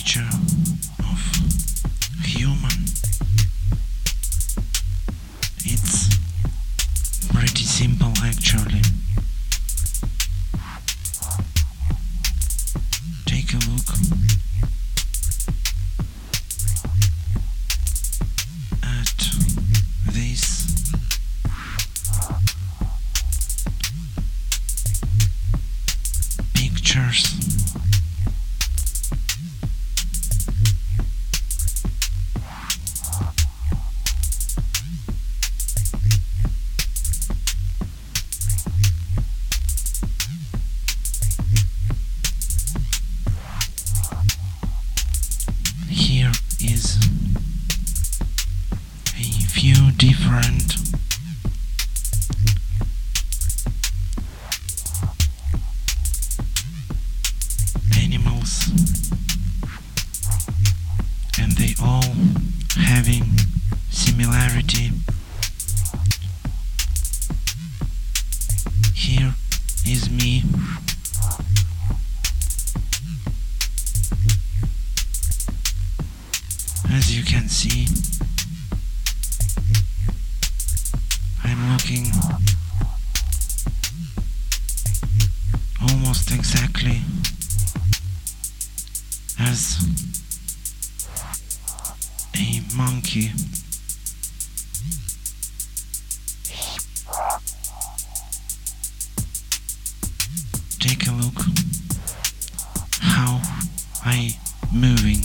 picture of human. It's pretty simple actually. Take a look at these pictures. Here is a few different animals, and they all having similarity. Here is me. As you can see, I'm looking almost exactly as a monkey. Take a look how I moving.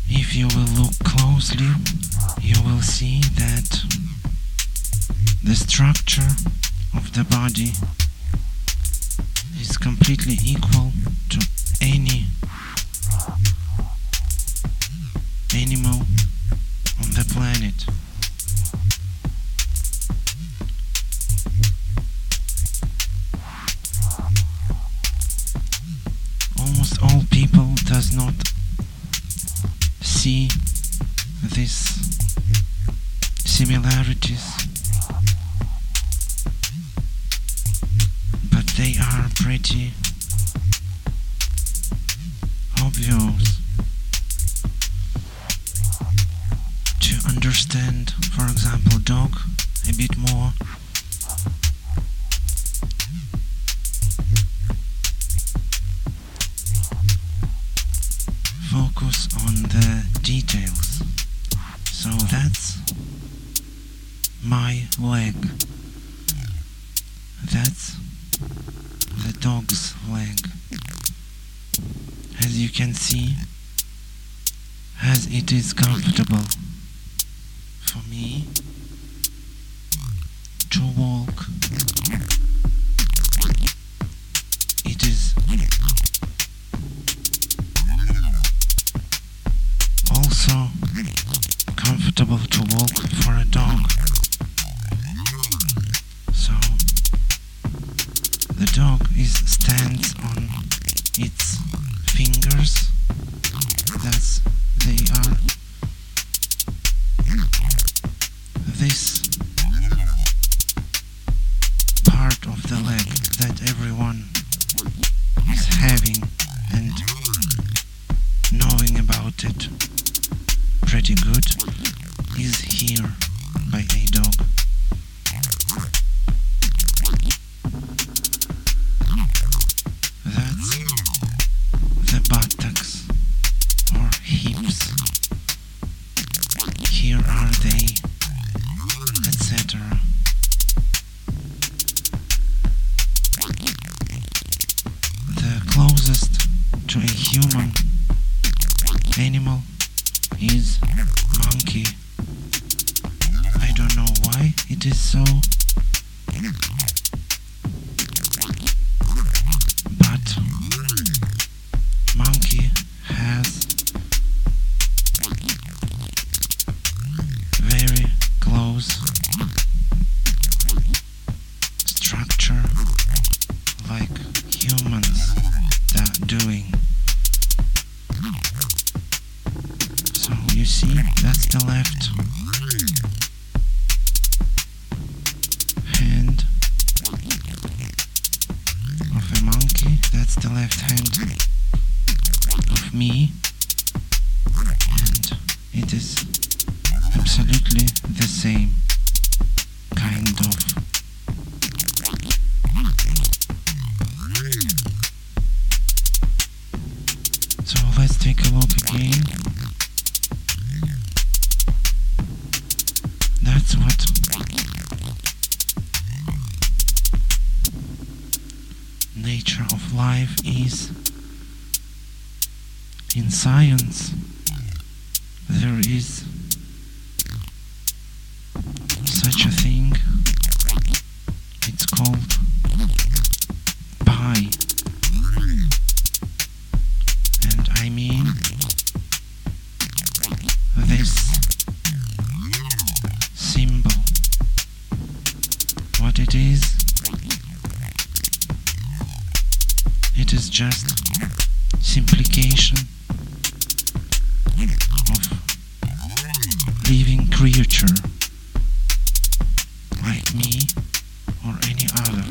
If you will look closely, you will see that the structure of the body is completely equal to any animal on the planet. Almost all people does not see these similarities, but they are pretty obvious to understand. For example, dog a bit more. Focus on the details. So that's my leg. That's the dog's leg. As you can see, as it is comfortable for me to walk, it is also comfortable to walk for a dog. So the dog stands on its fingers. Thus they are this part of the leg that everyone is having and knowing about it pretty good is here by a dog. That's the buttocks or hips. Here are they, etc. The closest to a human animal is monkey. I don't know why it is so, but monkey has very close doing. So you see, that's the left hand of a monkey, that's the left hand of me, and it is absolutely the same kind of. So let's take a look again. That's what nature of life is. In science, there is such a thing. It's called pi. And I mean this symbol. What it is just simplification of living creature like me or any other.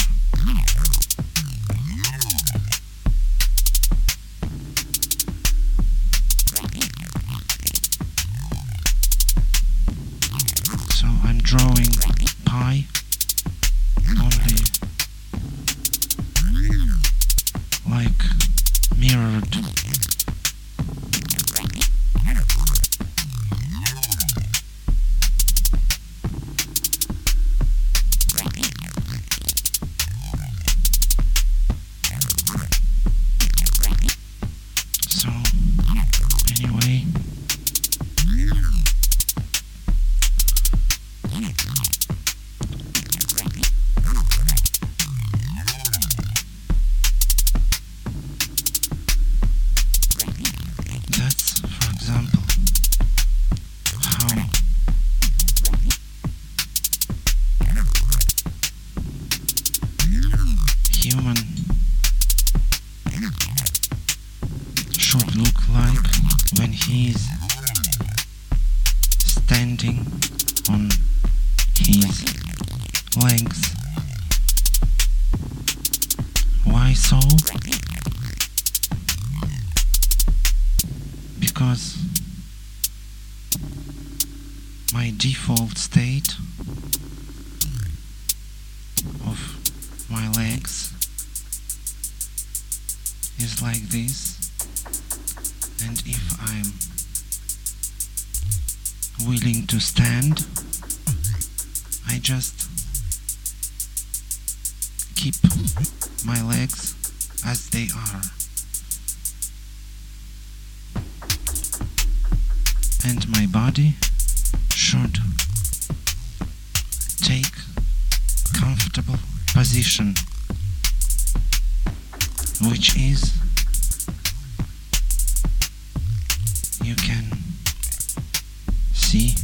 So I'm drawing pi only like mirrored. So anyway, that's, for example, how human should look like when he is standing on his legs. Why so? Because my default state of my legs is like this, and if I'm willing to stand, I just keep my legs as they are, and my body should take comfortable position, which is, you can see